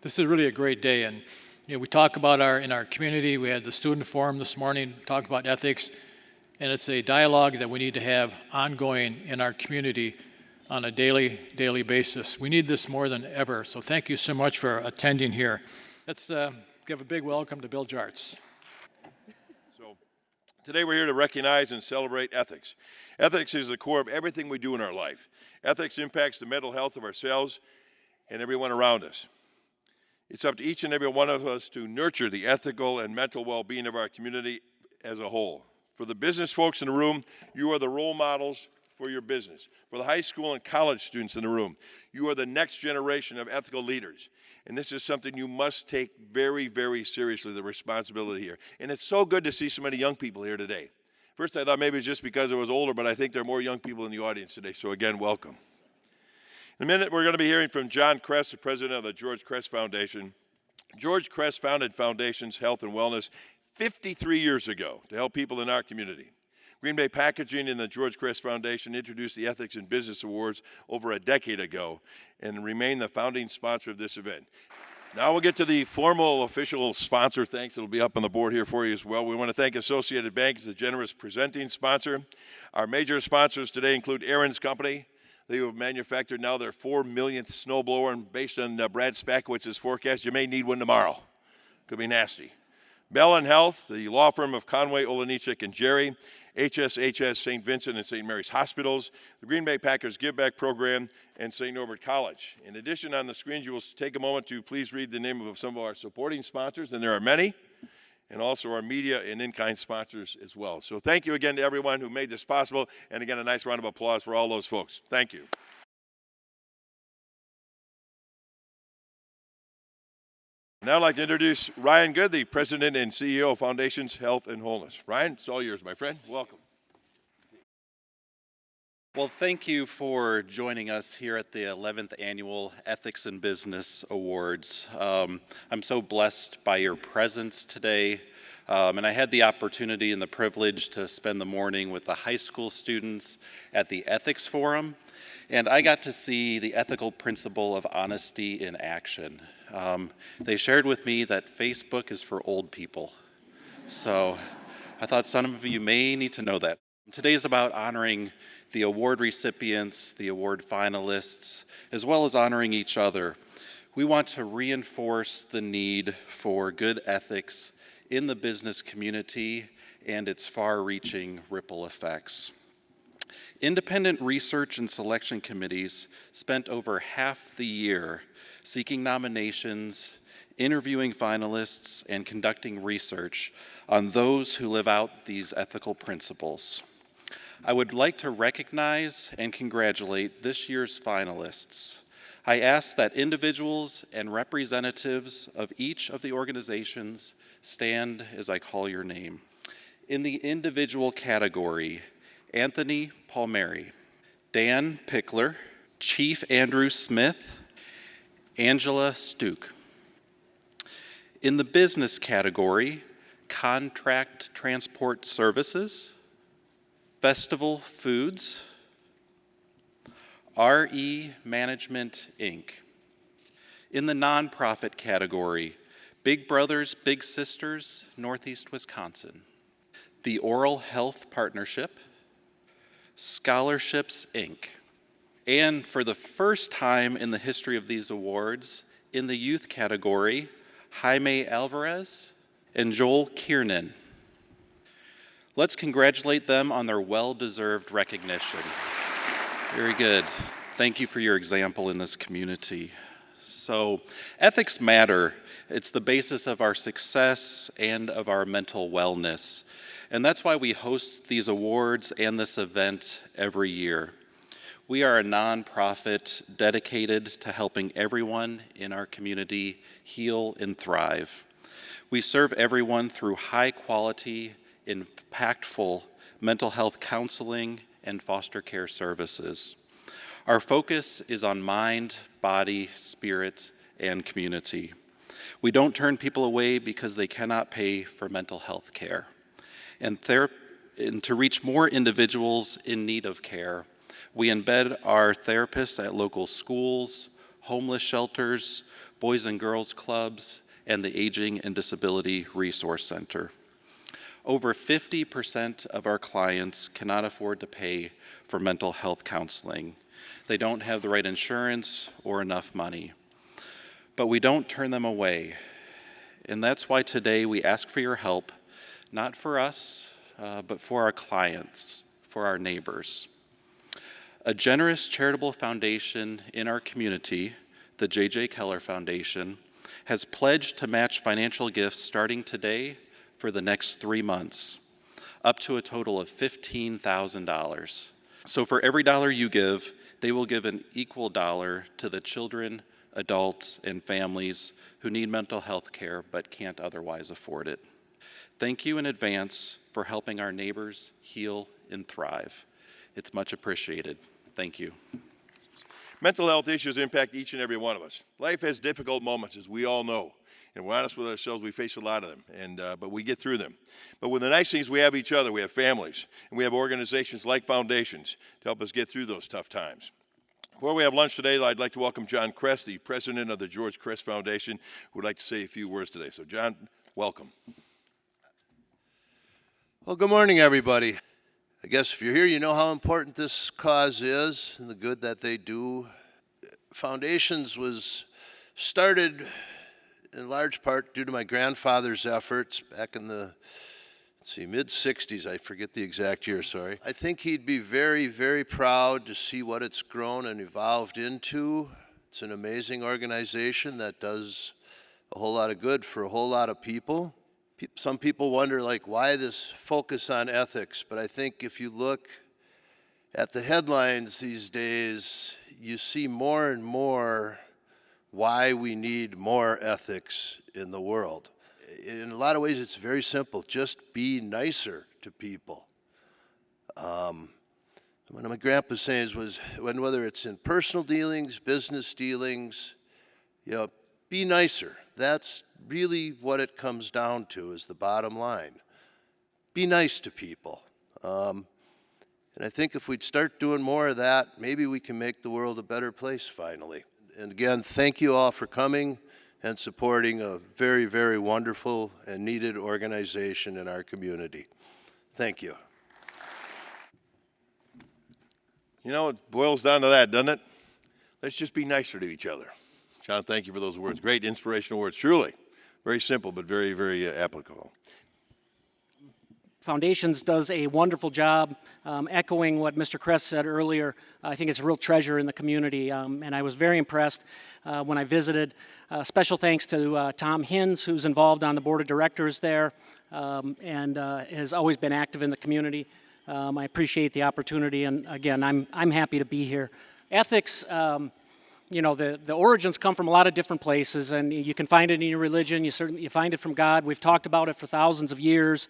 This is really a great day, and we talk about in our community. We had the student forum this morning, talk about ethics, and it's a dialogue that we need to have ongoing in our community on a daily basis. We need this more than ever. So thank you so much for attending here. Let's give a big welcome to Bill Jarts. So today we're here to recognize and celebrate ethics. Ethics is the core of everything we do in our life. Ethics impacts the mental health of ourselves and everyone around us. It's up to each and every one of us to nurture the ethical and mental well-being of our community as a whole. For the business folks in the room, you are the role models for your business. For the high school and college students in the room, you are the next generation of ethical leaders. And this is something you must take very, very seriously, the responsibility here. And it's so good to see so many young people here today. First, I thought maybe it's just because I was older, but I think there are more young people in the audience today. So again, welcome. In a minute, we're going to be hearing from John Kress, the president of the George Kress Foundation. George Kress founded Foundations Health and Wellness 53 years ago to help people in our community. Green Bay Packaging and the George Kress Foundation introduced the Ethics in Business Awards over a decade ago and remain the founding sponsor of this event. Now we'll get to the formal official sponsor thanks. It'll be up on the board here for you as well. We want to thank Associated Bank as a generous presenting sponsor. Our major sponsors today include Aaron's Company. They have manufactured now their 4 millionth snowblower, and based on Brad Spakowitz's forecast, you may need one tomorrow. Could be nasty. Bell & Health, the law firm of Conway, Olenichik, and Jerry, HSHS St. Vincent and St. Mary's Hospitals, the Green Bay Packers Give Back Program, and St. Norbert College. In addition, on the screens, you will take a moment to please read the name of some of our supporting sponsors, and there are many, and also our media and in-kind sponsors as well. So thank you again to everyone who made this possible, and again, a nice round of applause for all those folks. Thank you. Now I'd like to introduce Ryan Good, the president and CEO of Foundations Health and Wholeness. Ryan, it's all yours, my friend. Welcome. Well, thank you for joining us here at the 11th Annual Ethics in Business Awards. I'm so blessed by your presence today, and I had the opportunity and the privilege to spend the morning with the high school students at the Ethics Forum, and I got to see the ethical principle of honesty in action. They shared with me that Facebook is for old people, so I thought some of you may need to know that. Today is about honoring the award recipients, the award finalists, as well as honoring each other. We want to reinforce the need for good ethics in the business community and its far-reaching ripple effects. Independent research and selection committees spent over half the year seeking nominations, interviewing finalists, and conducting research on those who live out these ethical principles. I would like to recognize and congratulate this year's finalists. I ask that individuals and representatives of each of the organizations stand as I call your name. In the individual category, Anthony Palmieri, Dan Pickler, Chief Andrew Smith, Angela Stuke. In the business category, Contract Transport Services, Festival Foods, RE Management, Inc. In the nonprofit category, Big Brothers Big Sisters, Northeast Wisconsin, the Oral Health Partnership, Scholarships, Inc. And for the first time in the history of these awards, in the youth category, Jaime Alvarez and Joel Kiernan. Let's congratulate them on their well-deserved recognition. Very good. Thank you for your example in this community. So, ethics matter. It's the basis of our success and of our mental wellness. And that's why we host these awards and this event every year. We are a nonprofit dedicated to helping everyone in our community heal and thrive. We serve everyone through high-quality, impactful mental health counseling and foster care services. Our focus is on mind, body, spirit, and community. We don't turn people away because they cannot pay for mental health care. And to reach more individuals in need of care, we embed our therapists at local schools, homeless shelters, Boys and Girls Clubs, and the Aging and Disability Resource Center. Over 50% of our clients cannot afford to pay for mental health counseling. They don't have the right insurance or enough money. But we don't turn them away. And that's why today we ask for your help, not for us, but for our clients, for our neighbors. A generous charitable foundation in our community, the J.J. Keller Foundation, has pledged to match financial gifts starting today for the next 3 months, up to a total of $15,000. So for every dollar you give, they will give an equal dollar to the children, adults, and families who need mental health care but can't otherwise afford it. Thank you in advance for helping our neighbors heal and thrive. It's much appreciated. Thank you. Mental health issues impact each and every one of us. Life has difficult moments, as we all know. And we're honest with ourselves, we face a lot of them, but we get through them. But with the nice things, we have each other, we have families, and we have organizations like foundations to help us get through those tough times. Before we have lunch today, I'd like to welcome John Kress, the president of the George Kress Foundation, who would like to say a few words today. So John, welcome. Well, good morning, everybody. I guess if you're here, you know how important this cause is and the good that they do. Foundations was started in large part due to my grandfather's efforts back in the mid-60s. I forget the exact year, sorry. I think he'd be very, very proud to see what it's grown and evolved into. It's an amazing organization that does a whole lot of good for a whole lot of people. Some people wonder, why this focus on ethics? But I think if you look at the headlines these days, you see more and more why we need more ethics in the world. In a lot of ways, it's very simple. Just be nicer to people. What my grandpa's saying was, whether it's in personal dealings, business dealings, be nicer. That's really what it comes down to, is the bottom line. Be nice to people. And I think if we'd start doing more of that, maybe we can make the world a better place finally. And again, thank you all for coming and supporting a very, very wonderful and needed organization in our community. Thank you. You know, it boils down to that, doesn't it? Let's just be nicer to each other. John, thank you for those words. Great inspirational words, truly. Very simple, but very, very applicable. Foundations does a wonderful job echoing what Mr. Kress said earlier. I think it's a real treasure in the community, and I was very impressed when I visited. Special thanks to Tom Hins, who's involved on the board of directors there and has always been active in the community. I appreciate the opportunity, and again, I'm happy to be here. Ethics, the origins come from a lot of different places, and you can find it in your religion. You find it from God. We've talked about it for thousands of years.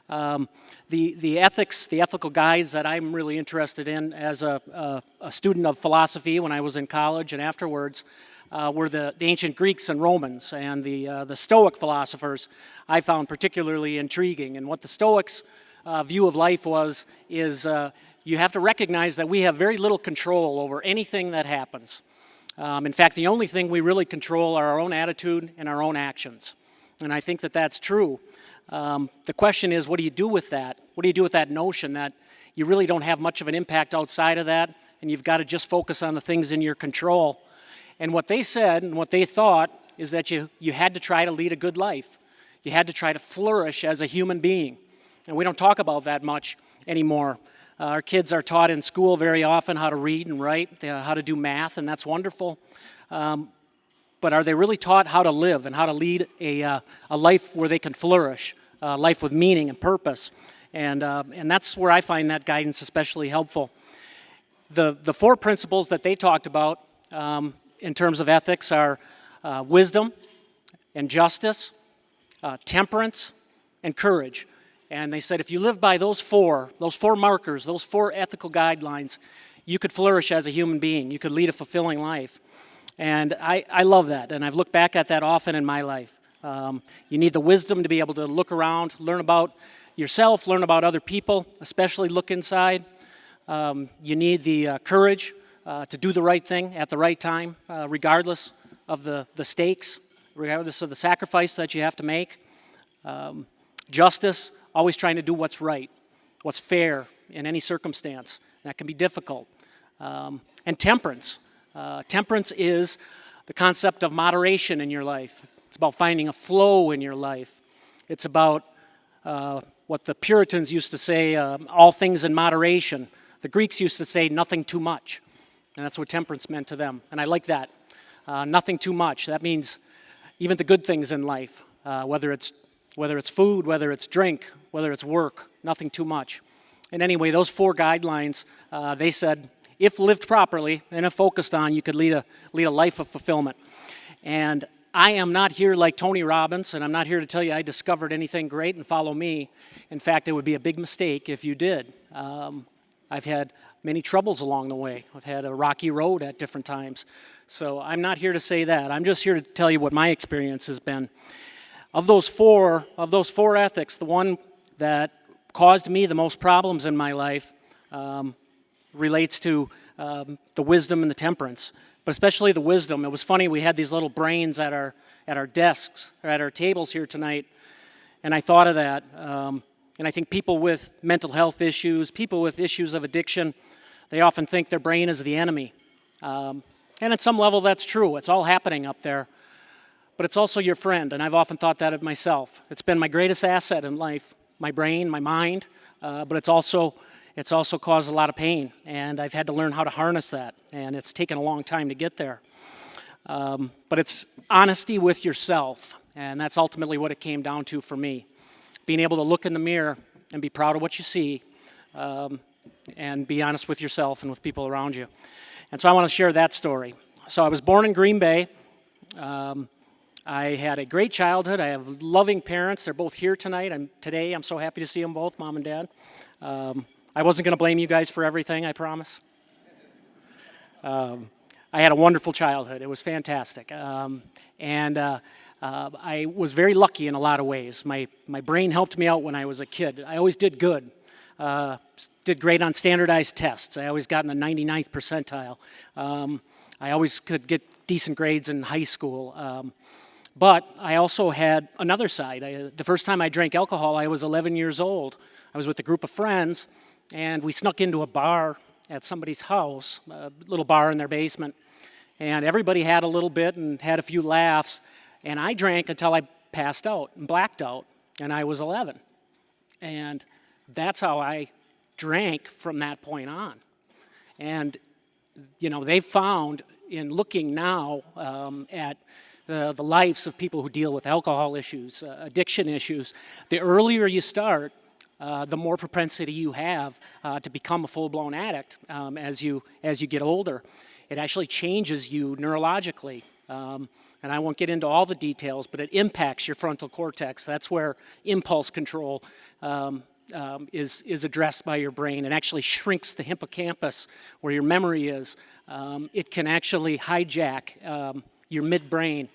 The ethics, the ethical guides that I'm really interested in as a student of philosophy when I was in college and afterwards were the ancient Greeks and Romans, and the Stoic philosophers I found particularly intriguing. And what the Stoics' view of life is you have to recognize that we have very little control over anything that happens. In fact, the only thing we really control are our own attitude and our own actions. And I think that that's true. The question is, what do you do with that? What do you do with that notion that you really don't have much of an impact outside of that, and you've got to just focus on the things in your control? And what they said and what they thought is that you had to try to lead a good life. You had to try to flourish as a human being. And we don't talk about that much anymore. Our kids are taught in school very often how to read and write, how to do math, and that's wonderful. But are they really taught how to live and how to lead a life where they can flourish, a life with meaning and purpose? And that's where I find that guidance especially helpful. The 4 principles that they talked about in terms of ethics are wisdom and justice, temperance, and courage. And they said if you live by those four markers, those 4 ethical guidelines, you could flourish as a human being. You could lead a fulfilling life. And I love that, and I've looked back at that often in my life. You need the wisdom to be able to look around, learn about yourself, learn about other people, especially look inside. You need the courage to do the right thing at the right time, regardless of the stakes, regardless of the sacrifice that you have to make. Justice, always trying to do what's right, what's fair in any circumstance. That can be difficult. And temperance. Temperance is the concept of moderation in your life. It's about finding a flow in your life. It's about what the Puritans used to say, all things in moderation. The Greeks used to say, nothing too much. And that's what temperance meant to them. And I like that. Nothing too much. That means even the good things in life, whether it's food, whether it's drink, whether it's work, nothing too much. And anyway, those 4 guidelines, they said, if lived properly and if focused on, you could lead a life of fulfillment. And I am not here like Tony Robbins, and I'm not here to tell you I discovered anything great and follow me. In fact, it would be a big mistake if you did. I've had many troubles along the way. I've had a rocky road at different times. So I'm not here to say that. I'm just here to tell you what my experience has been. Of those four ethics, the one that caused me the most problems in my life relates to the wisdom and the temperance, but especially the wisdom. It was funny, we had these little brains at our desks, or at our tables here tonight, and I thought of that. And I think people with mental health issues, people with issues of addiction, they often think their brain is the enemy. And at some level that's true. It's all happening up there. But it's also your friend, and I've often thought that of myself. It's been my greatest asset in life, my brain, my mind, but it's also caused a lot of pain, and I've had to learn how to harness that, and it's taken a long time to get there. But it's honesty with yourself, and that's ultimately what it came down to for me. Being able to look in the mirror and be proud of what you see, and be honest with yourself and with people around you. And so I want to share that story. So I was born in Green Bay. I had a great childhood. I have loving parents. They're both here tonight. I'm so happy to see them both, Mom and Dad. I wasn't going to blame you guys for everything, I promise. I had a wonderful childhood. It was fantastic. I was very lucky in a lot of ways. My brain helped me out when I was a kid. I always did good. Did great on standardized tests. I always got in the 99th percentile. I always could get decent grades in high school. But I also had another side. The first time I drank alcohol, I was 11 years old. I was with a group of friends, and we snuck into a bar at somebody's house, a little bar in their basement. And everybody had a little bit and had a few laughs. And I drank until I passed out and blacked out, and I was 11. And that's how I drank from that point on. And, you know, they found in looking now at the lives of people who deal with alcohol issues, addiction issues, the earlier you start, the more propensity you have to become a full-blown addict as you get older. It actually changes you neurologically. And I won't get into all the details, but it impacts your frontal cortex. That's where impulse control is addressed by your brain. It actually shrinks the hippocampus where your memory is. It can actually hijack your midbrain.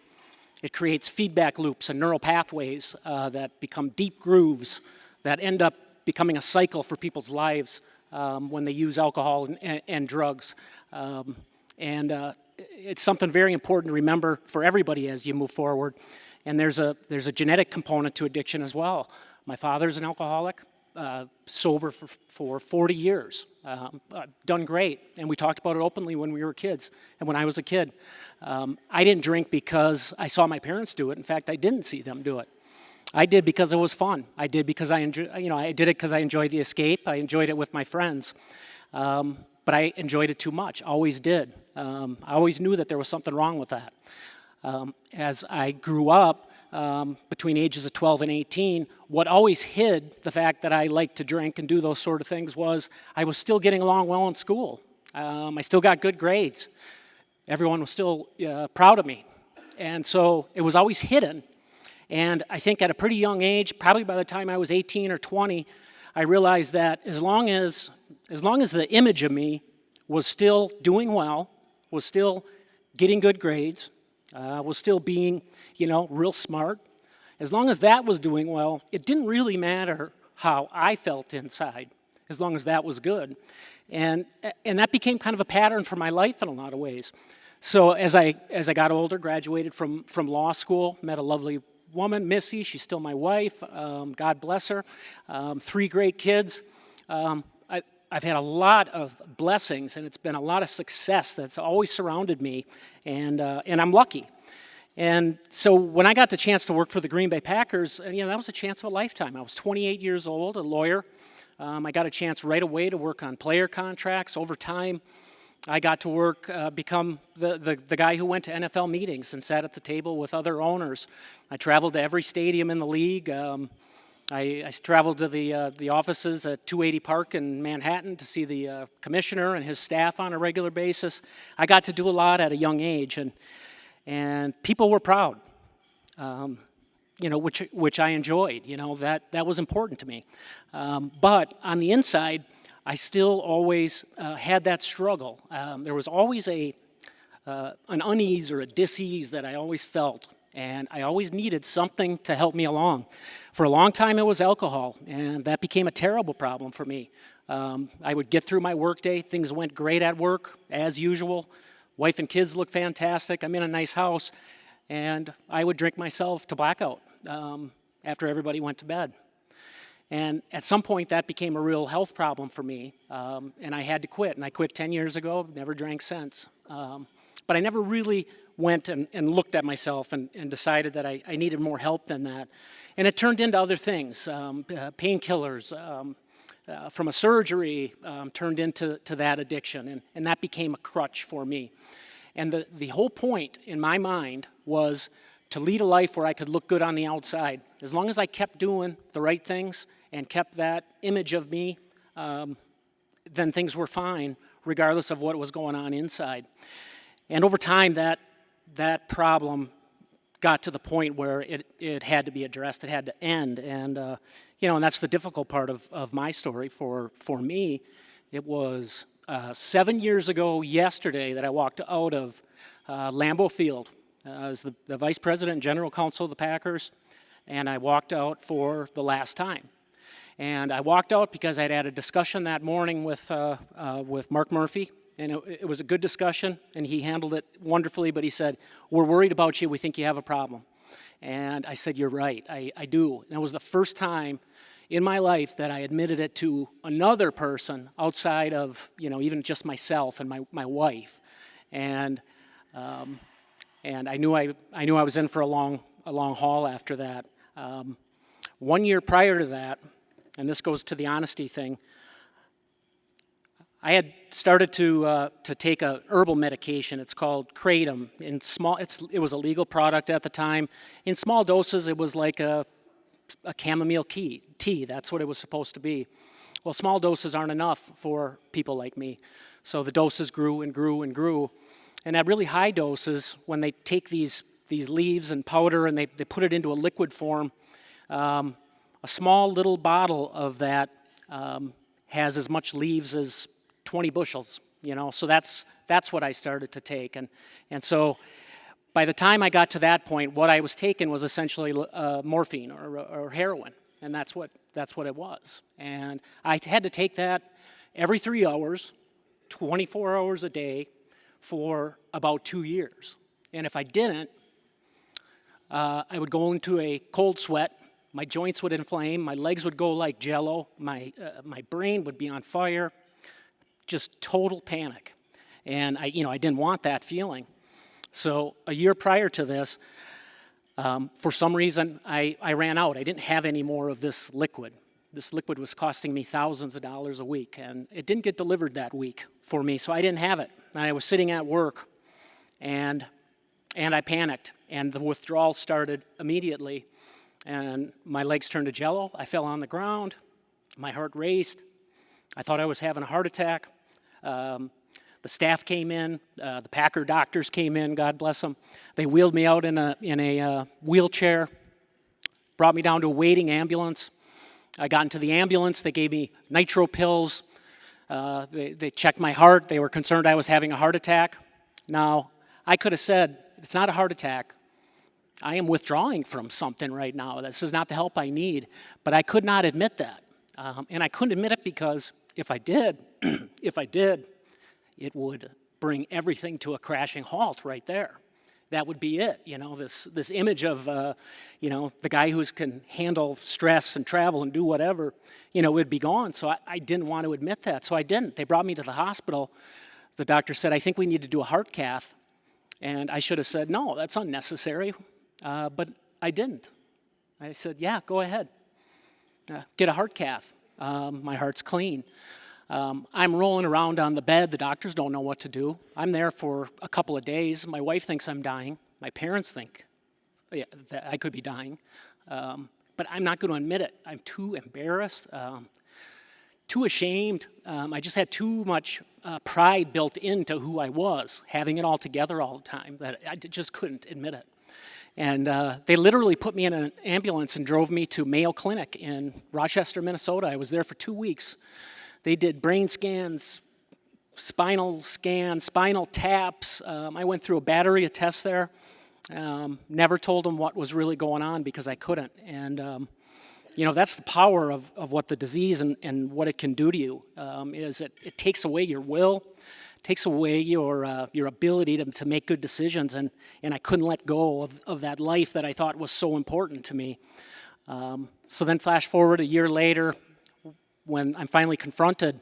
It creates feedback loops and neural pathways that become deep grooves that end up becoming a cycle for people's lives when they use alcohol and drugs. It's something very important to remember for everybody as you move forward. And there's a genetic component to addiction as well. My father's an alcoholic, sober for 40 years, done great. And we talked about it openly when we were kids and when I was a kid. I didn't drink because I saw my parents do it. In fact, I didn't see them do it. I did because it was fun. I did because I did it because I enjoyed the escape. I enjoyed it with my friends. But I enjoyed it too much, always did. I always knew that there was something wrong with that. As I grew up, between ages of 12 and 18, what always hid the fact that I liked to drink and do those sort of things was I was still getting along well in school. I still got good grades. Everyone was still proud of me. And so it was always hidden. And I think at a pretty young age, probably by the time I was 18 or 20, I realized that as long as the image of me was still doing well, was still getting good grades, was still being, real smart, as long as that was doing well, it didn't really matter how I felt inside, as long as that was good. And that became kind of a pattern for my life in a lot of ways. So as I got older, graduated from law school, met a lovely woman, Missy. She's still my wife. God bless her. 3 great kids. I've had a lot of blessings, and it's been a lot of success that's always surrounded me, and I'm lucky. And so when I got the chance to work for the Green Bay Packers, that was a chance of a lifetime. I was 28 years old, a lawyer. I got a chance right away to work on player contracts. Over time, I got to work, become the guy who went to NFL meetings and sat at the table with other owners. I traveled to every stadium in the league. I traveled to the offices at 280 Park in Manhattan to see the commissioner and his staff on a regular basis. I got to do a lot at a young age, and people were proud, which I enjoyed. That was important to me. But on the inside, I still always had that struggle. There was always an unease or a dis-ease that I always felt, and I always needed something to help me along. For a long time, it was alcohol, and that became a terrible problem for me. I would get through my workday. Things went great at work, as usual. Wife and kids look fantastic. I'm in a nice house, and I would drink myself to blackout after everybody went to bed. And at some point, that became a real health problem for me, and I had to quit. And I quit 10 years ago, never drank since. But I never really went and looked at myself and decided that I needed more help than that. And it turned into other things, painkillers, from a surgery, turned into that addiction, and that became a crutch for me. And the whole point in my mind was to lead a life where I could look good on the outside. As long as I kept doing the right things and kept that image of me, then things were fine, regardless of what was going on inside. And over time, that problem got to the point where it had to be addressed, it had to end. And and that's the difficult part of my story for me. It was 7 years ago yesterday that I walked out of Lambeau Field as the vice president and general counsel of the Packers, and I walked out for the last time. And I walked out because I'd had a discussion that morning with Mark Murphy, and it was a good discussion, and he handled it wonderfully, but he said, "We're worried about you, we think you have a problem." And I said, "You're right, I do." And it was the first time in my life that I admitted it to another person outside of, even just myself and my wife. And I knew I was in for a long haul after that. 1 year prior to that, and this goes to the honesty thing, I had started to take a herbal medication. It's called Kratom. It was a legal product at the time. In small doses, it was like a chamomile tea. That's what it was supposed to be. Well, small doses aren't enough for people like me. So the doses grew and grew and grew. And at really high doses, when they take these leaves and powder and they put it into a liquid form, a small little bottle of that has as much leaves as 20 bushels, so that's what I started to take. And so by the time I got to that point, what I was taking was essentially morphine or heroin, and that's what it was. And I had to take that every 3 hours, 24 hours a day for about 2 years. And if I didn't, I would go into a cold sweat. My joints would inflame. My legs would go like jello. My brain would be on fire. Just total panic. And I didn't want that feeling. So a year prior to this, for some reason, I ran out. I didn't have any more of this liquid. This liquid was costing me thousands of dollars a week, and it didn't get delivered that week for me, so I didn't have it. And I was sitting at work, and I panicked, and the withdrawal started immediately, and my legs turned to jello. I fell on the ground. My heart raced. I thought I was having a heart attack. The staff came in. The Packer doctors came in, God bless them. They wheeled me out in a wheelchair, brought me down to a waiting ambulance. I got into the ambulance. They gave me nitro pills. They checked my heart. They were concerned I was having a heart attack. Now, I could have said, it's not a heart attack. I am withdrawing from something right now. This is not the help I need. But I could not admit that. And I couldn't admit it because if I did, it bring everything to a crashing halt right there. That would be it, this image of, the guy who can handle stress and travel and do whatever, would be gone. So I didn't want to admit that, so I didn't. They brought me to the hospital. The doctor said, I think we need to do a heart cath. And I should have said, no, that's unnecessary, but I didn't. I said, yeah, go ahead. Get a heart cath. My heart's clean. I'm rolling around on the bed. The doctors don't know what to do. I'm there for a couple of days. My wife thinks I'm dying. My parents think that I could be dying. But I'm not going to admit it. I'm too embarrassed, too ashamed. I just had too much pride built into who I was, having it all together all the time, that I just couldn't admit it. And they literally put me in an ambulance and drove me to Mayo Clinic in Rochester, Minnesota. I was there for 2 weeks. They did brain scans, spinal scans, spinal taps. I went through a battery of tests there. Never told them what was really going on because I couldn't. And, that's the power of what the disease and what it can do to you, is it takes away your will, takes away your ability to make good decisions. And I couldn't let go of that life that I thought was so important to me. So then flash forward a year later, when I'm finally confronted,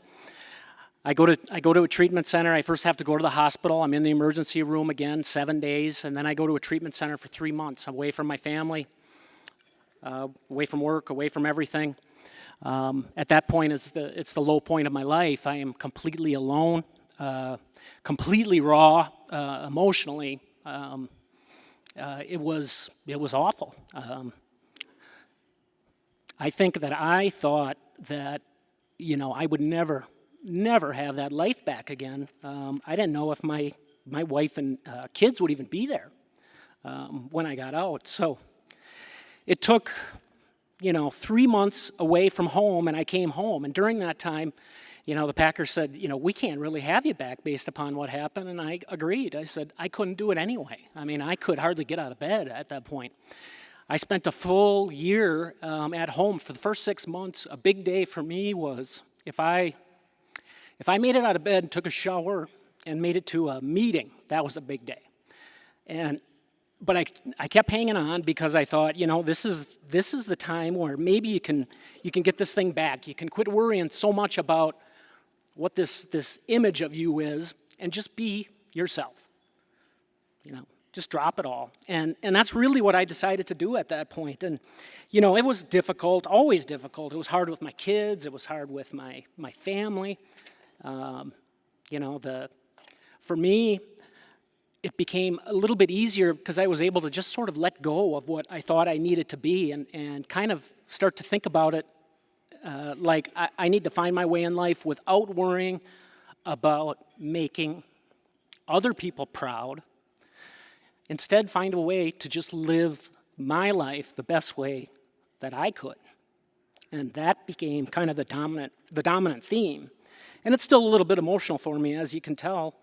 I go to a treatment center. I first have to go to the hospital. I'm in the emergency room again, 7 days, and then I go to a treatment center for 3 months, away from my family, away from work, away from everything. At that point, it's the low point of my life. I am completely alone, completely raw, emotionally. It was awful. I think that I thought that I would never have that life back again. I didn't know if my wife and kids would even be there when I got out. So it took, 3 months away from home, and I came home. And during that time, the Packers said, we can't really have you back based upon what happened. And I agreed. I said, I couldn't do it anyway. I mean, I could hardly get out of bed at that point. I spent a full year at home. For the first 6 months, a big day for me was if I made it out of bed and took a shower and made it to a meeting, that was a big day. But I kept hanging on because I thought, this is the time where maybe you can get this thing back. You can quit worrying so much about what this image of you is and just be yourself. Just drop it all. And that's really what I decided to do at that point. And, it was difficult, always difficult. It was hard with my kids. It was hard with my family. For me, it became a little bit easier because I was able to just sort of let go of what I thought I needed to be and kind of start to think about it like I need to find my way in life without worrying about making other people proud. Instead, find a way to just live my life the best way that I could. And that became kind of the dominant theme. And it's still a little bit emotional for me, as you can tell,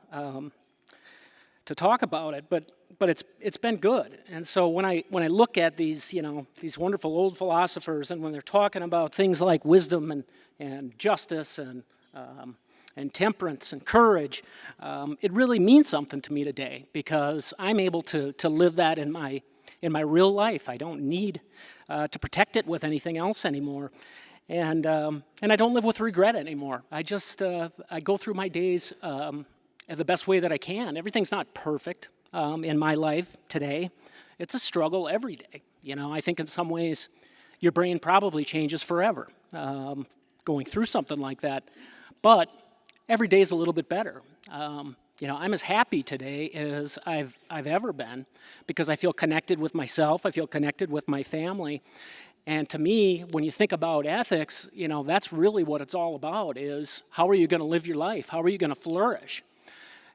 to talk about it, but it's been good. And so when I look at these wonderful old philosophers, and when they're talking about things like wisdom and justice and temperance and courage, it really means something to me today because I'm able to live that in my real life. I don't need to protect it with anything else anymore, and I don't live with regret anymore. I just I go through my days the best way that I can. Everything's not perfect in my life today. It's a struggle every day. I think in some ways your brain probably changes forever going through something like that, but every day is a little bit better. I'm as happy today as I've ever been because I feel connected with myself. I feel connected with my family. And to me, when you think about ethics, that's really what it's all about is how are you going to live your life? How are you going to flourish?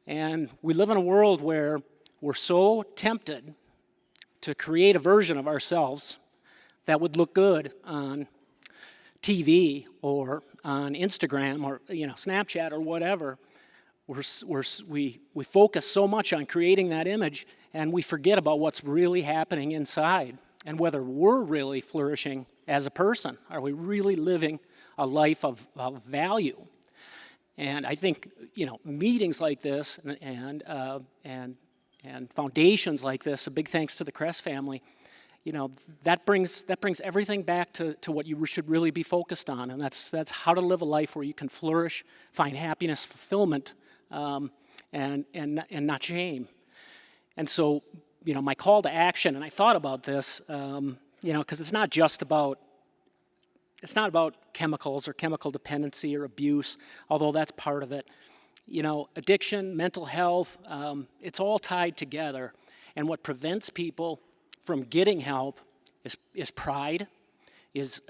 And we live in a world where we're so tempted to create a version of ourselves that would look good on TV or on Instagram or Snapchat or whatever. We focus so much on creating that image and we forget about what's really happening inside and whether we're really flourishing as a person. Are we really living a life of value? And I think, meetings like this and foundations like this, a big thanks to the Kress family, that brings everything back to what you should really be focused on, and that's how to live a life where you can flourish, find happiness, fulfillment, and not shame. And so, my call to action, and I thought about this, because it's not about chemicals or chemical dependency or abuse, although that's part of it. Addiction, mental health, it's all tied together. And what prevents people from getting help is pride, is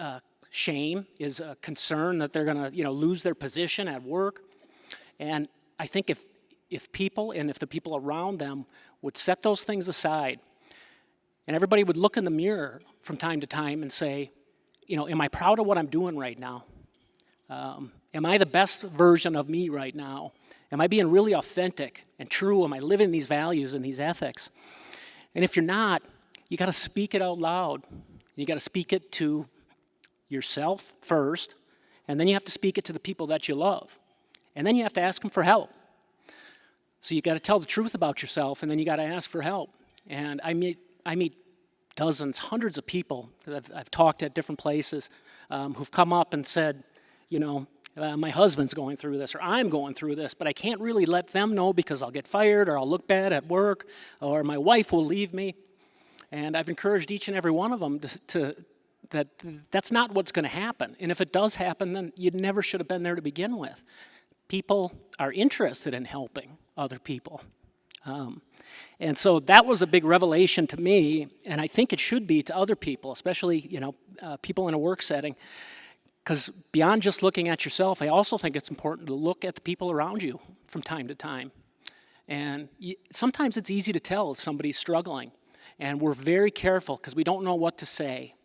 shame, is a concern that they're going to lose their position at work. And I think if people and if the people around them would set those things aside, and everybody would look in the mirror from time to time and say, am I proud of what I'm doing right now? Am I the best version of me right now? Am I being really authentic and true? Am I living these values and these ethics? And if you're not, you got to speak it out loud. You got to speak it to yourself first, and then you have to speak it to the people that you love. And then you have to ask them for help. So you got to tell the truth about yourself, and then you got to ask for help. And I meet dozens, hundreds of people that I've talked at different places who've come up and said, my husband's going through this, or I'm going through this, but I can't really let them know because I'll get fired, or I'll look bad at work, or my wife will leave me. And I've encouraged each and every one of them that's not what's going to happen. And if it does happen, then you never should have been there to begin with. People are interested in helping other people. And so that was a big revelation to me, and I think it should be to other people, especially people in a work setting. Because beyond just looking at yourself, I also think it's important to look at the people around you from time to time. And sometimes it's easy to tell if somebody's struggling, and we're very careful because we don't know what to say,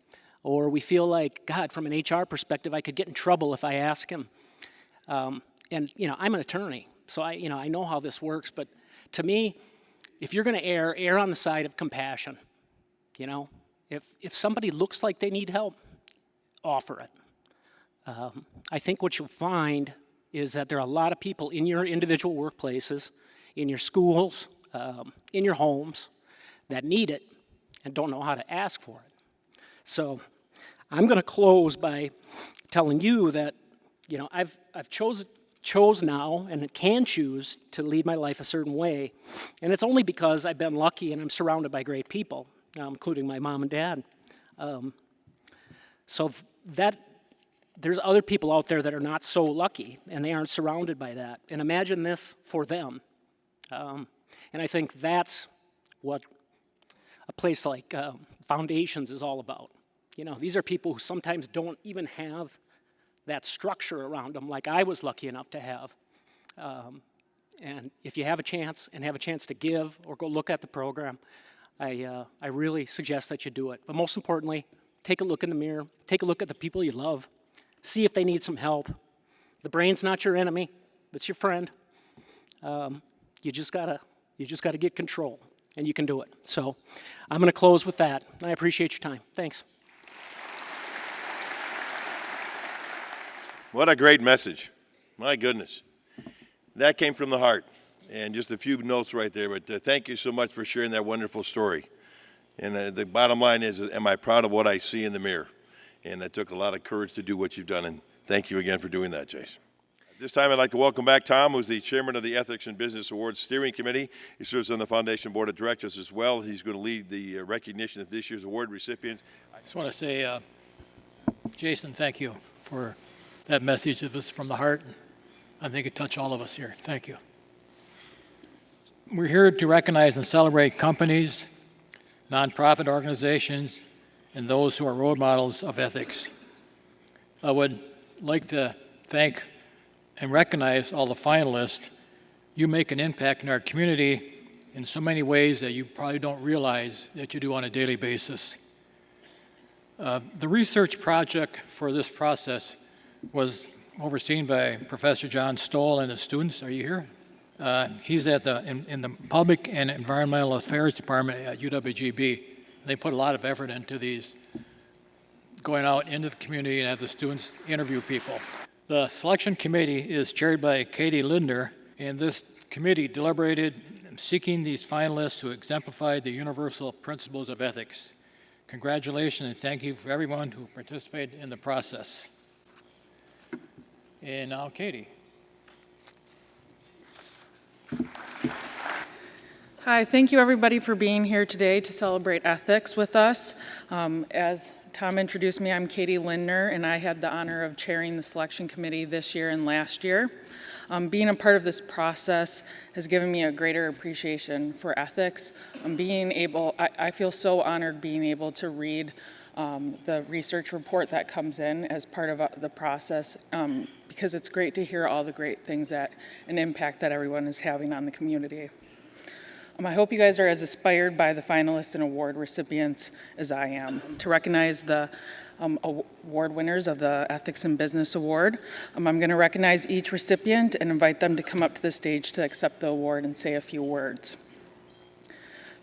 or we feel like, God, from an HR perspective, I could get in trouble if I ask him. And I'm an attorney, so I know how this works. But to me, if you're going to err on the side of compassion. If somebody looks like they need help, offer it. I think what you'll find is that there are a lot of people in your individual workplaces, in your schools, in your homes, that need it and don't know how to ask for it. So I'm going to close by telling you that, I've chose now and can choose to lead my life a certain way, and it's only because I've been lucky and I'm surrounded by great people, including my mom and dad. So that there's other people out there that are not so lucky, and they aren't surrounded by that. And imagine this for them. And I think that's what a place like Foundations is all about. These are people who sometimes don't even have that structure around them like I was lucky enough to have. And if you have a chance to give or go look at the program, I really suggest that you do it. But most importantly, take a look in the mirror, take a look at the people you love, see if they need some help. The brain's not your enemy, it's your friend. You just gotta get control, and you can do it. So I'm gonna close with that. I appreciate your time. Thanks. What a great message. My goodness. That came from the heart. And just a few notes right there, but thank you so much for sharing that wonderful story. And the bottom line is, am I proud of what I see in the mirror? And it took a lot of courage to do what you've done, and thank you again for doing that, Jason. At this time, I'd like to welcome back Tom, who's the chairman of the Ethics and Business Awards Steering Committee. He serves on the Foundation Board of Directors as well. He's going to lead the recognition of this year's award recipients. I just want to say, Jason, thank you for that message of us from the heart. I think it touched all of us here. Thank you. We're here to recognize and celebrate companies, nonprofit organizations, and those who are role models of ethics. I would like to thank and recognize all the finalists. You make an impact in our community in so many ways that you probably don't realize that you do on a daily basis. The research project for this process was overseen by Professor John Stoll and his students. Are you here? He's at in the Public and Environmental Affairs Department at UWGB. They put a lot of effort into these, going out into the community and have the students interview people. The selection committee is chaired by Katie Lindner, and this committee deliberated seeking these finalists to exemplify the universal principles of ethics. Congratulations and thank you for everyone who participated in the process. And now Katie. Hi, thank you everybody for being here today to celebrate ethics with us. As Tom introduced me, I'm Katie Lindner, and I had the honor of chairing the selection committee this year and last year. Being a part of this process has given me a greater appreciation for ethics. I feel so honored being able to read the research report that comes in as part of the process, because it's great to hear all the great things and impact that everyone is having on the community. I hope you guys are as inspired by the finalists and award recipients as I am. To recognize the award winners of the Ethics in Business Award, I'm going to recognize each recipient and invite them to come up to the stage to accept the award and say a few words.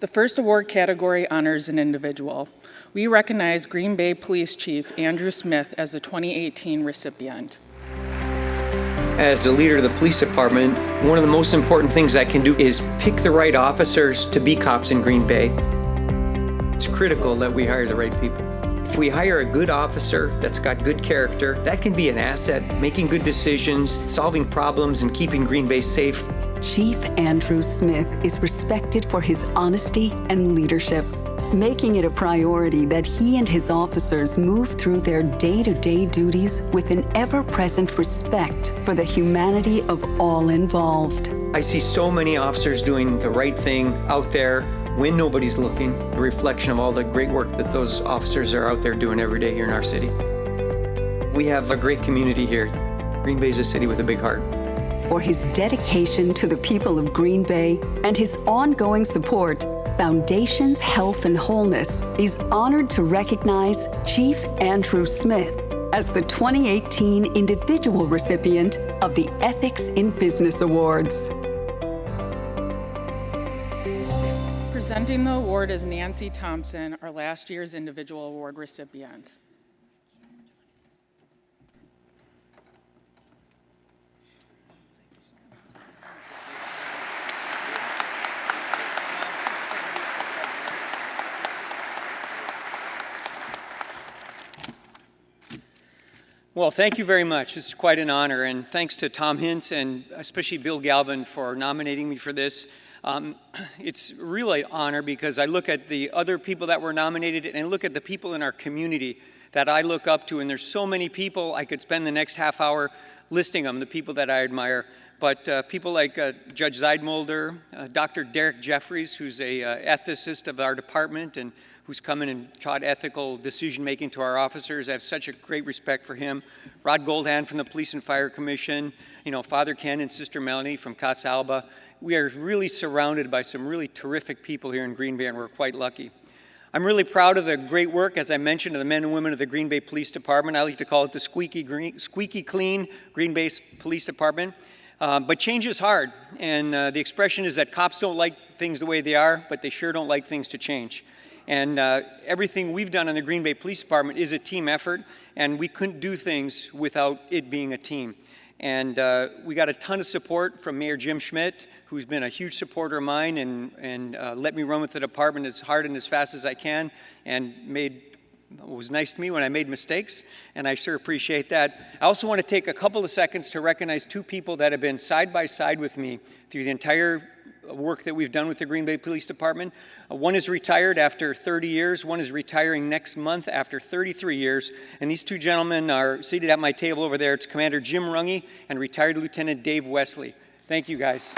The first award category honors an individual. We recognize Green Bay Police Chief Andrew Smith as the 2018 recipient. As the leader of the police department, one of the most important things I can do is pick the right officers to be cops in Green Bay. It's critical that we hire the right people. If we hire a good officer that's got good character, that can be an asset, making good decisions, solving problems, and keeping Green Bay safe. Chief Andrew Smith is respected for his honesty and leadership, making it a priority that he and his officers move through their day-to-day duties with an ever-present respect for the humanity of all involved. I see so many officers doing the right thing out there when nobody's looking, the reflection of all the great work that those officers are out there doing every day here in our city. We have a great community here. Green Bay is a city with a big heart. For his dedication to the people of Green Bay and his ongoing support, Foundation's Health and Wholeness is honored to recognize Chief Andrew Smith as the 2018 individual recipient of the Ethics in Business Awards. Presenting the award is Nancy Thompson, our last year's individual award recipient. Well, thank you very much. This is quite an honor, and thanks to Tom Hintz and especially Bill Galvin for nominating me for this. It's really an honor because I look at the other people that were nominated and I look at the people in our community that I look up to, and there's so many people. I could spend the next half hour listing them, the people that I admire. But people like Judge Zeidmolder, Dr. Derek Jeffries, who's a ethicist of our department and who's come in and taught ethical decision-making to our officers. I have such a great respect for him. Rod Goldhand from the Police and Fire Commission, Father Ken and Sister Melanie from Casa Alba. We are really surrounded by some really terrific people here in Green Bay, and we're quite lucky. I'm really proud of the great work, as I mentioned, of the men and women of the Green Bay Police Department. I like to call it the squeaky clean Green Bay Police Department. But change is hard, and the expression is that cops don't like things the way they are, but they sure don't like things to change. And everything we've done in the Green Bay Police Department is a team effort, and we couldn't do things without it being a team. And we got a ton of support from Mayor Jim Schmidt, who's been a huge supporter of mine and let me run with the department as hard and as fast as I can, and was nice to me when I made mistakes, and I sure appreciate that. I also want to take a couple of seconds to recognize two people that have been side by side with me through the entire work that we've done with the Green Bay Police Department. One is retired after 30 years. One is retiring next month after 33 years. And these two gentlemen are seated at my table over there. It's Commander Jim Runge and retired Lieutenant Dave Wesley. Thank you, guys.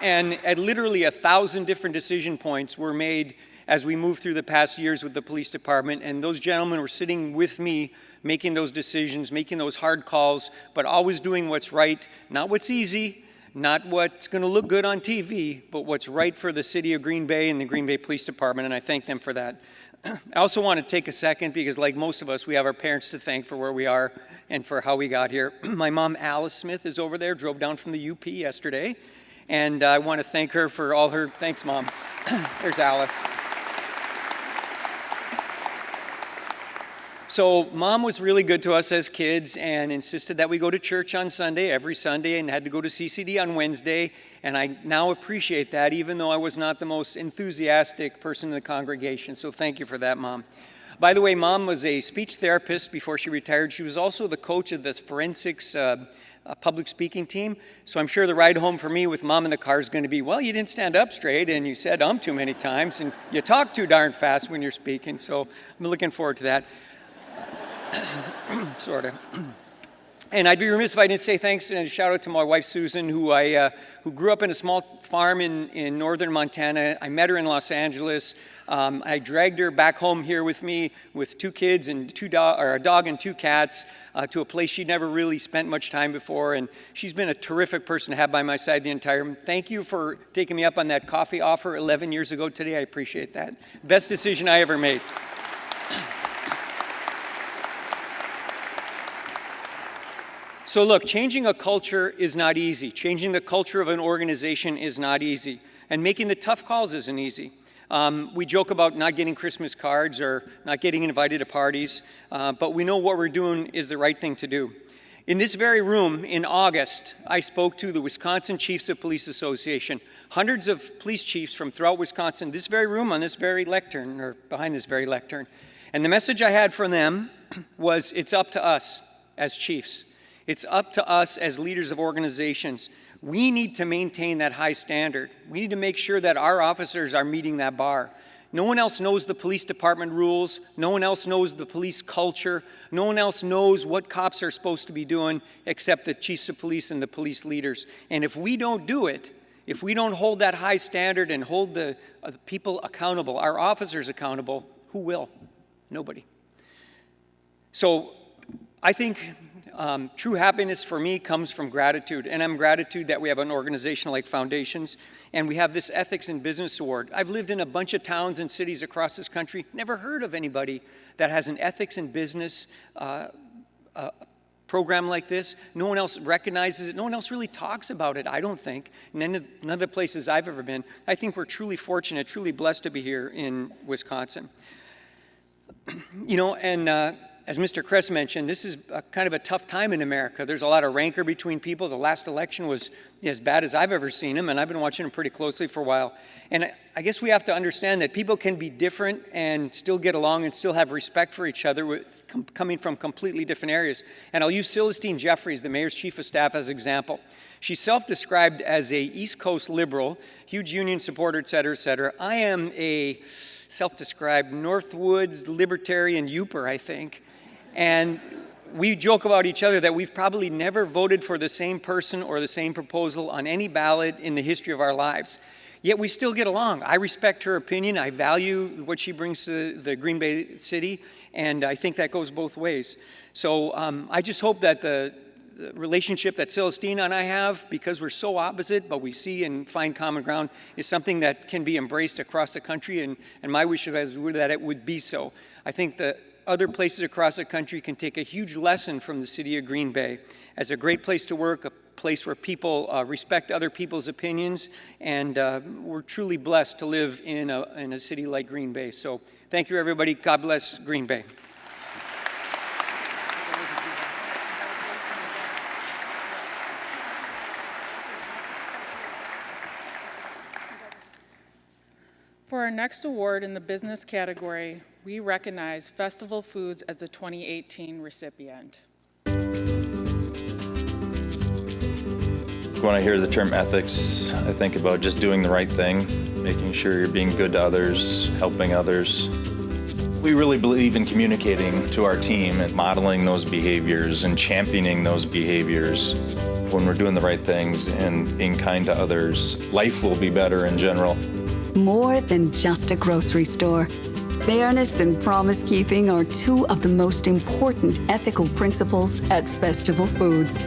And at literally 1,000 different decision points were made as we moved through the past years with the police department, and those gentlemen were sitting with me making those decisions, making those hard calls, but always doing what's right, not what's easy, not what's going to look good on TV, but what's right for the city of Green Bay and the Green Bay Police Department, and I thank them for that. I also want to take a second because, like most of us, we have our parents to thank for where we are and for how we got here. My mom, Alice Smith, is over there, drove down from the UP yesterday, and I want to thank her for all her, thanks, Mom. There's Alice. So Mom was really good to us as kids and insisted that we go to church on Sunday, every Sunday, and had to go to CCD on Wednesday. And I now appreciate that, even though I was not the most enthusiastic person in the congregation. So thank you for that, Mom. By the way, Mom was a speech therapist before she retired. She was also the coach of the forensics public speaking team. So I'm sure the ride home for me with Mom in the car is going to be, well, you didn't stand up straight, and you said too many times, and you talk too darn fast when you're speaking. So I'm looking forward to that. Sort of. And I'd be remiss if I didn't say thanks and a shout out to my wife Susan, who grew up in a small farm in northern Montana. I met her in Los Angeles. I dragged her back home here with me with 2 kids and a dog and 2 cats to a place she'd never really spent much time before. And she's been a terrific person to have by my side the entire time. Thank you for taking me up on that coffee offer 11 years ago today. I appreciate that. Best decision I ever made. So look, changing a culture is not easy. Changing the culture of an organization is not easy. And making the tough calls isn't easy. We joke about not getting Christmas cards or not getting invited to parties, but we know what we're doing is the right thing to do. In this very room, in August, I spoke to the Wisconsin Chiefs of Police Association, hundreds of police chiefs from throughout Wisconsin, this very room on this very lectern, or behind this very lectern. And the message I had from them was, it's up to us as chiefs. It's up to us as leaders of organizations. We need to maintain that high standard. We need to make sure that our officers are meeting that bar. No one else knows the police department rules. No one else knows the police culture. No one else knows what cops are supposed to be doing except the chiefs of police and the police leaders. And if we don't do it, if we don't hold that high standard and hold the people accountable, our officers accountable, who will? Nobody. So I think true happiness for me comes from gratitude, and I'm gratitude that we have an organization like Foundations, and we have this Ethics in Business Award. I've lived in a bunch of towns and cities across this country, never heard of anybody that has an Ethics in Business program like this. No one else recognizes it. No one else really talks about it, I don't think. None of the places I've ever been. I think we're truly fortunate, truly blessed to be here in Wisconsin. You know, and as Mr. Kress mentioned, this is kind of a tough time in America. There's a lot of rancor between people. The last election was as bad as I've ever seen them, and I've been watching them pretty closely for a while. And I guess we have to understand that people can be different and still get along and still have respect for each other coming from completely different areas. And I'll use Celestine Jeffries, the mayor's chief of staff, as an example. She's self-described as a East Coast liberal, huge union supporter, et cetera, et cetera. I am a self-described Northwoods libertarian youper, I think. And we joke about each other that we've probably never voted for the same person or the same proposal on any ballot in the history of our lives. Yet we still get along. I respect her opinion. I value what she brings to the Green Bay city, and I think that goes both ways. So I just hope that the relationship that Celestine and I have, because we're so opposite, but we see and find common ground, is something that can be embraced across the country, and my wish is that it would be so. I think that other places across the country can take a huge lesson from the city of Green Bay as a great place to work, a place where people respect other people's opinions, and we're truly blessed to live in a city like Green Bay. So thank you, everybody. God bless Green Bay. For our next award in the business category, we recognize Festival Foods as a 2018 recipient. When I hear the term ethics, I think about just doing the right thing, making sure you're being good to others, helping others. We really believe in communicating to our team and modeling those behaviors and championing those behaviors. When we're doing the right things and being kind to others, life will be better in general. More than just a grocery store. Fairness and promise-keeping are 2 of the most important ethical principles at Festival Foods.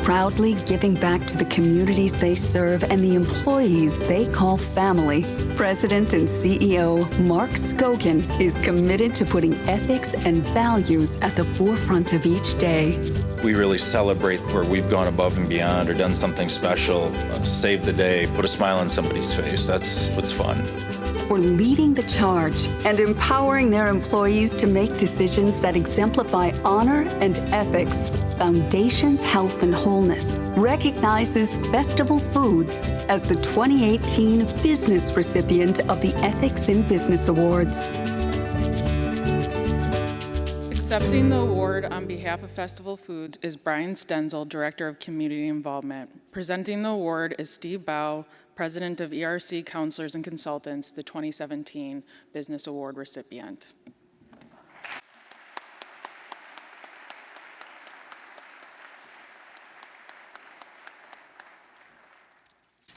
Proudly giving back to the communities they serve and the employees they call family, President and CEO Mark Skogan is committed to putting ethics and values at the forefront of each day. We really celebrate where we've gone above and beyond or done something special, saved the day, put a smile on somebody's face. That's what's fun. for leading the charge and empowering their employees to make decisions that exemplify honor and ethics, Foundations Health and Wholeness recognizes Festival Foods as the 2018 Business Recipient of the Ethics in Business Awards. Accepting the award on behalf of Festival Foods is Brian Stenzel, Director of Community Involvement. Presenting the award is Steve Bow, President of ERC Counselors and Consultants, the 2017 Business Award recipient.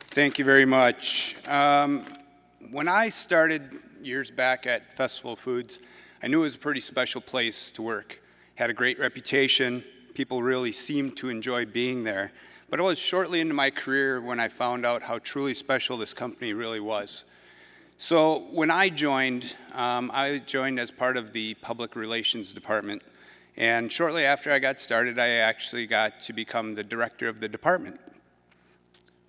Thank you very much. When I started years back at Festival Foods, I knew it was a pretty special place to work. Had a great reputation. People really seemed to enjoy being there. But it was shortly into my career when I found out how truly special this company really was. So when I joined as part of the Public Relations Department. And shortly after I got started, I actually got to become the director of the department.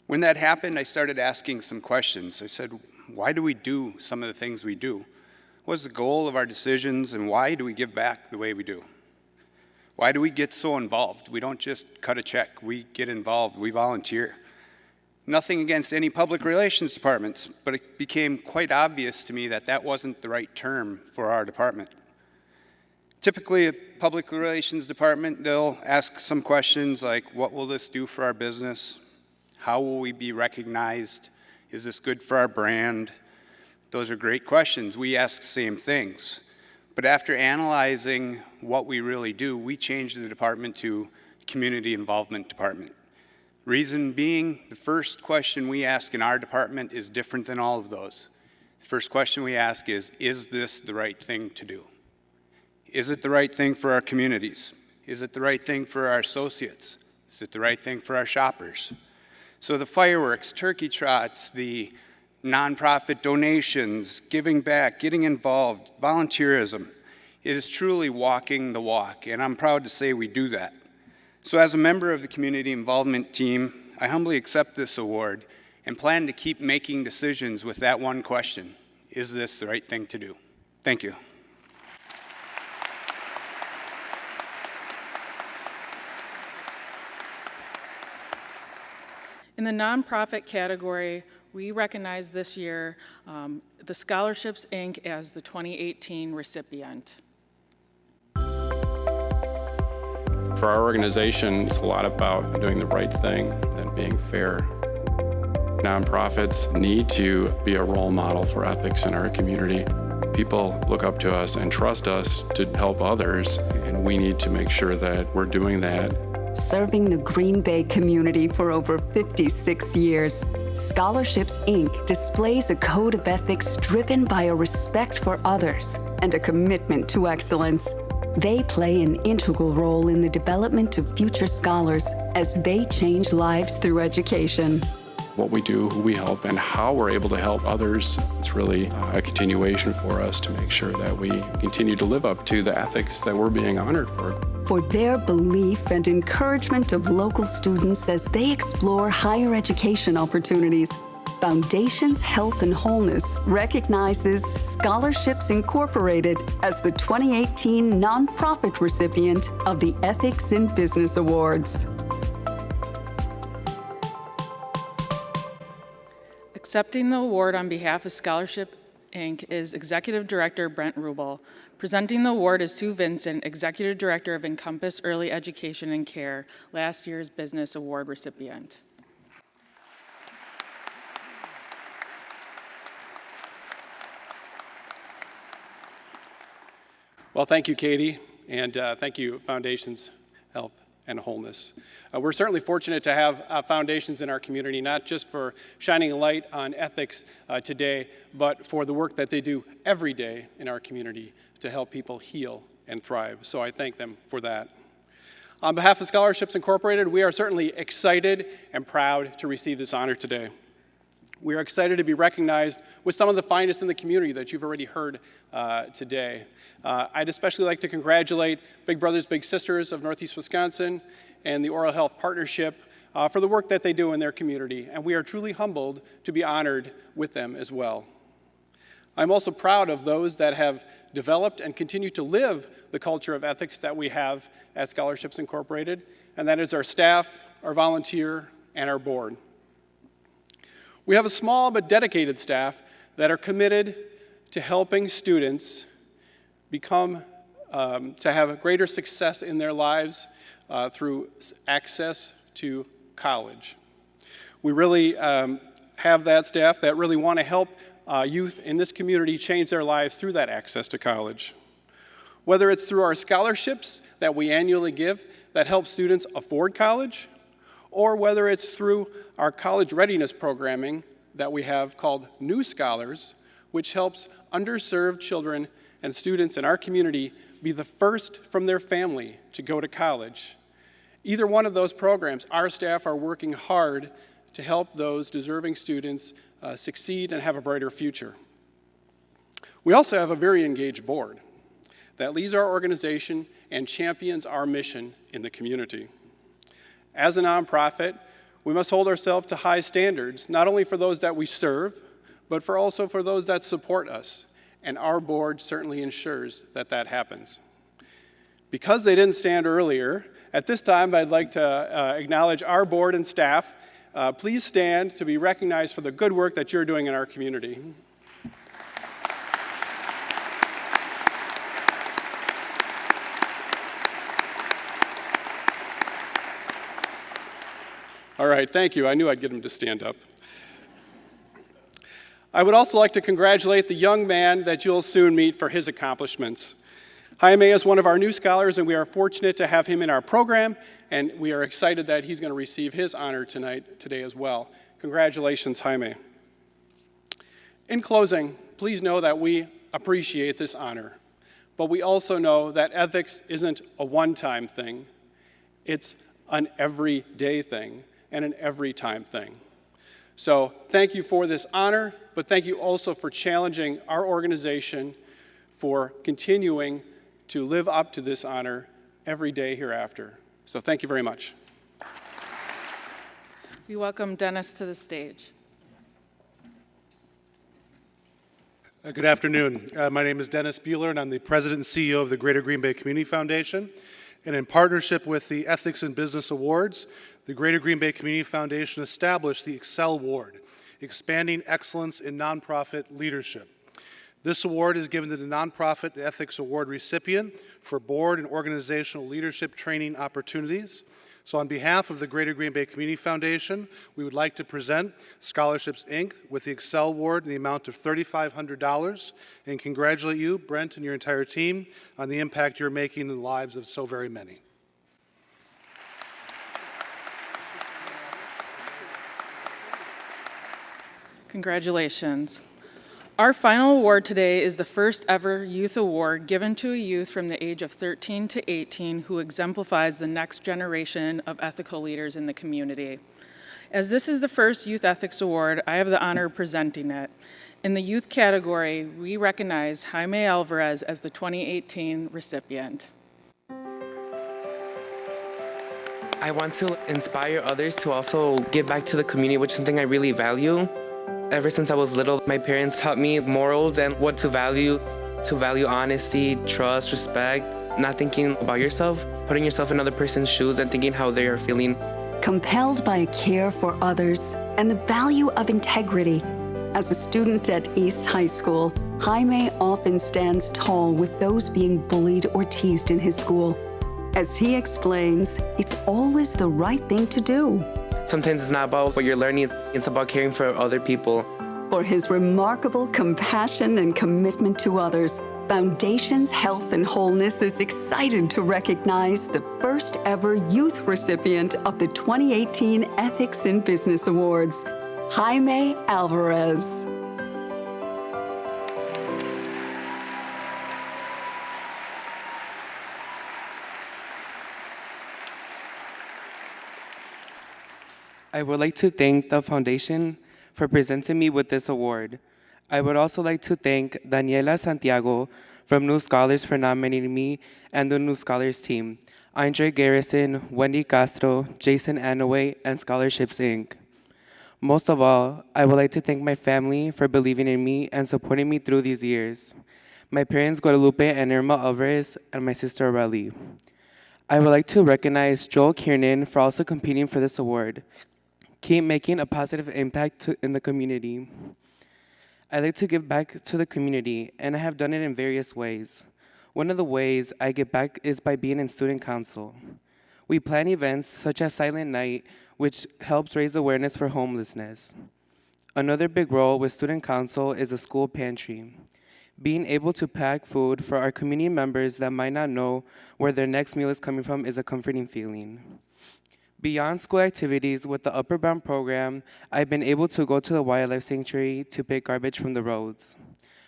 When that happened, I started asking some questions. I said, why do we do some of the things we do? What's the goal of our decisions, and why do we give back the way we do? Why do we get so involved? We don't just cut a check. We get involved. We volunteer. Nothing against any public relations departments, but it became quite obvious to me that that wasn't the right term for our department. Typically, a public relations department, they'll ask some questions like, what will this do for our business? How will we be recognized? Is this good for our brand? Those are great questions. We ask the same things. But after analyzing what we really do, we changed the department to Community Involvement Department. Reason being, the first question we ask in our department is different than all of those. The first question we ask is this the right thing to do? Is it the right thing for our communities? Is it the right thing for our associates? Is it the right thing for our shoppers? So the fireworks, turkey trots, the nonprofit donations, giving back, getting involved, volunteerism. It is truly walking the walk, and I'm proud to say we do that. So as a member of the community involvement team, I humbly accept this award and plan to keep making decisions with that one question. Is this the right thing to do? Thank you. In the nonprofit category, we recognize this year the Scholarships, Inc. as the 2018 recipient. For our organization, it's a lot about doing the right thing and being fair. Nonprofits need to be a role model for ethics in our community. People look up to us and trust us to help others, and we need to make sure that we're doing that. Serving the Green Bay community for over 56 years, Scholarships, Inc. displays a code of ethics driven by a respect for others and a commitment to excellence. They play an integral role in the development of future scholars as they change lives through education. What we do, who we help, and how we're able to help others, it's really a continuation for us to make sure that we continue to live up to the ethics that we're being honored for. For their belief and encouragement of local students as they explore higher education opportunities, Foundations Health and Wholeness recognizes Scholarships Incorporated as the 2018 nonprofit recipient of the Ethics in Business Awards. Accepting the award on behalf of Scholarship, Inc. is Executive Director Brent Rubel. Presenting the award is Sue Vincent, Executive Director of Encompass Early Education and Care, last year's Business Award recipient. Well, thank you, Katie, and thank you, Foundations Health and Wholeness. We're certainly fortunate to have foundations in our community, not just for shining a light on ethics today, but for the work that they do every day in our community to help people heal and thrive. So I thank them for that. On behalf of Scholarships Incorporated, we are certainly excited and proud to receive this honor today. We are excited to be recognized with some of the finest in the community that you've already heard today. I'd especially like to congratulate Big Brothers Big Sisters of Northeast Wisconsin and the Oral Health Partnership for the work that they do in their community, and we are truly humbled to be honored with them as well. I'm also proud of those that have developed and continue to live the culture of ethics that we have at Scholarships Incorporated, and that is our staff, our volunteer, and our board. We have a small but dedicated staff that are committed to helping students become, to have greater success in their lives through access to college. We really have that staff that really want to help youth in this community change their lives through that access to college. Whether it's through our scholarships that we annually give that help students afford college, or whether it's through our college readiness programming that we have called New Scholars, which helps underserved children and students in our community be the first from their family to go to college. Either one of those programs, our staff are working hard to help those deserving students succeed and have a brighter future. We also have a very engaged board that leads our organization and champions our mission in the community. As a nonprofit, we must hold ourselves to high standards, not only for those that we serve, but also for those that support us, and our board certainly ensures that that happens. Because they didn't stand earlier, at this time I'd like to acknowledge our board and staff. Please stand to be recognized for the good work that you're doing in our community. All right, thank you. I knew I'd get him to stand up. I would also like to congratulate the young man that you'll soon meet for his accomplishments. Jaime is one of our new scholars, and we are fortunate to have him in our program, and we are excited that he's going to receive his honor today as well. Congratulations, Jaime. In closing, please know that we appreciate this honor, but we also know that ethics isn't a one-time thing. It's an everyday thing and an every-time thing. So thank you for this honor, but thank you also for challenging our organization for continuing to live up to this honor every day hereafter. So thank you very much. We welcome Dennis to the stage. Good afternoon. My name is Dennis Buehler, and I'm the President and CEO of the Greater Green Bay Community Foundation. And in partnership with the Ethics in Business Awards, the Greater Green Bay Community Foundation established the Excel Award, Expanding Excellence in Nonprofit Leadership. This award is given to the Nonprofit Ethics Award recipient for board and organizational leadership training opportunities. So on behalf of the Greater Green Bay Community Foundation, we would like to present Scholarships, Inc. with the Excel Award in the amount of $3,500 and congratulate you, Brent, and your entire team on the impact you're making in the lives of so very many. Congratulations. Our final award today is the first ever youth award given to a youth from the age of 13 to 18 who exemplifies the next generation of ethical leaders in the community. As this is the first Youth Ethics Award, I have the honor of presenting it. In the youth category, we recognize Jaime Alvarez as the 2018 recipient. I want to inspire others to also give back to the community, which is something I really value. Ever since I was little, my parents taught me morals and what to value honesty, trust, respect, not thinking about yourself, putting yourself in another person's shoes and thinking how they are feeling. Compelled by a care for others and the value of integrity. As a student at East High School, Jaime often stands tall with those being bullied or teased in his school. As he explains, it's always the right thing to do. Sometimes it's not about what you're learning, it's about caring for other people. For his remarkable compassion and commitment to others, Foundation's Health and Wholeness is excited to recognize the first ever youth recipient of the 2018 Ethics in Business Awards, Jaime Alvarez. I would like to thank the foundation for presenting me with this award. I would also like to thank Daniela Santiago from New Scholars for nominating me and the New Scholars team, Andre Garrison, Wendy Castro, Jason Anaway, and Scholarships, Inc. Most of all, I would like to thank my family for believing in me and supporting me through these years. My parents, Guadalupe and Irma Alvarez, and my sister, Raleigh. I would like to recognize Joel Kiernan for also competing for this award. Keep making a positive impact in the community. I like to give back to the community, and I have done it in various ways. One of the ways I give back is by being in student council. We plan events such as Silent Night, which helps raise awareness for homelessness. Another big role with student council is the school pantry. Being able to pack food for our community members that might not know where their next meal is coming from is a comforting feeling. Beyond school activities with the Upper Bound program, I've been able to go to the wildlife sanctuary to pick garbage from the roads.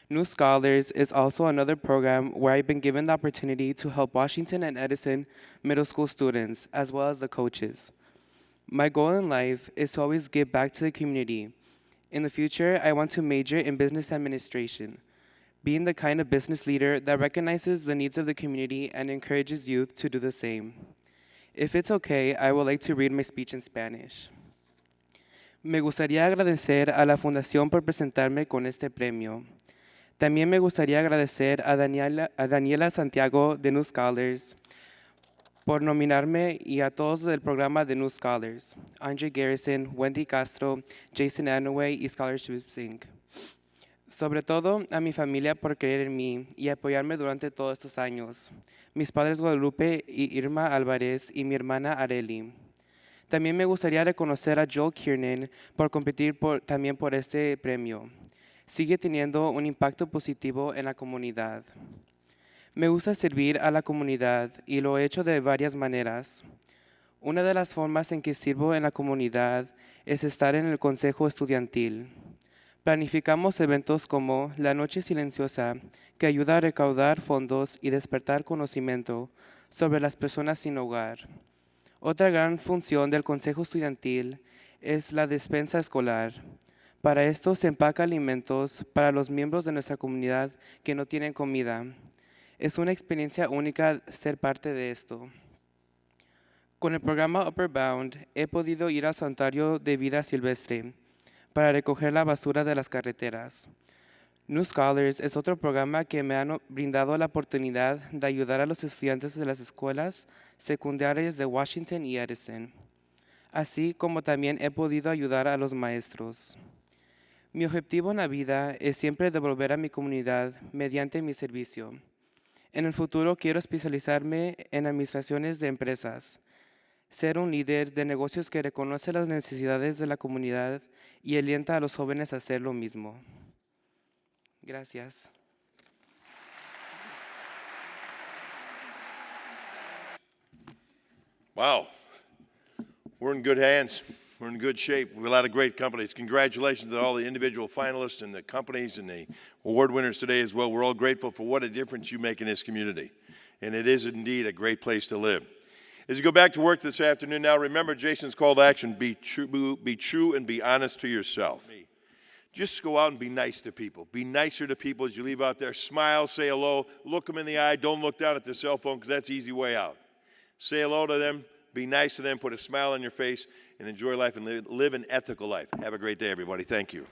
New Scholars is also another program where I've been given the opportunity to help Washington and Edison middle school students, as well as the coaches. My goal in life is to always give back to the community. In the future, I want to major in business administration, being the kind of business leader that recognizes the needs of the community and encourages youth to do the same. If it's okay, I would like to read my speech in Spanish. Me gustaría agradecer a la Fundación por presentarme con este premio. También me gustaría agradecer a Daniela Santiago de New Scholars por nominarme y a todos del programa de New Scholars, Andre Garrison, Wendy Castro, Jason Anaway y Scholarships Inc. Sobre todo a mi familia por creer en mí y apoyarme durante todos estos años. Mis padres Guadalupe y Irma Álvarez y mi hermana Areli. También me gustaría reconocer a Joel Kiernan por competir también por este premio. Sigue teniendo un impacto positivo en la comunidad. Me gusta servir a la comunidad y lo he hecho de varias maneras. Una de las formas en que sirvo en la comunidad es estar en el consejo estudiantil. Planificamos eventos como la Noche Silenciosa, que ayuda a recaudar fondos y despertar conocimiento sobre las personas sin hogar. Otra gran función del consejo estudiantil es la despensa escolar. Para esto se empaca alimentos para los miembros de nuestra comunidad que no tienen comida. Es una experiencia única ser parte de esto. Con el programa Upper Bound he podido ir al santuario de vida silvestre para recoger la basura de las carreteras. New Scholars es otro programa que me ha brindado la oportunidad de ayudar a los estudiantes de las escuelas secundarias de Washington y Edison, así como también he podido ayudar a los maestros. Mi objetivo en la vida es siempre devolver a mi comunidad mediante mi servicio. En el futuro quiero especializarme en administraciones de empresas, ser un líder de negocios que reconoce las necesidades de la comunidad y alienta a los jóvenes a hacer lo mismo. Gracias. Wow. We're in good hands. We're in good shape. We have a lot of great companies. Congratulations to all the individual finalists and the companies and the award winners today as well. We're all grateful for what a difference you make in this community. And it is indeed a great place to live. As you go back to work this afternoon now, remember Jason's call to action. Be true and be honest to yourself. Just go out and be nice to people. Be nicer to people as you leave out there. Smile, say hello, look them in the eye. Don't look down at the cell phone because that's the easy way out. Say hello to them, be nice to them, put a smile on your face, and enjoy life and live an ethical life. Have a great day, everybody. Thank you.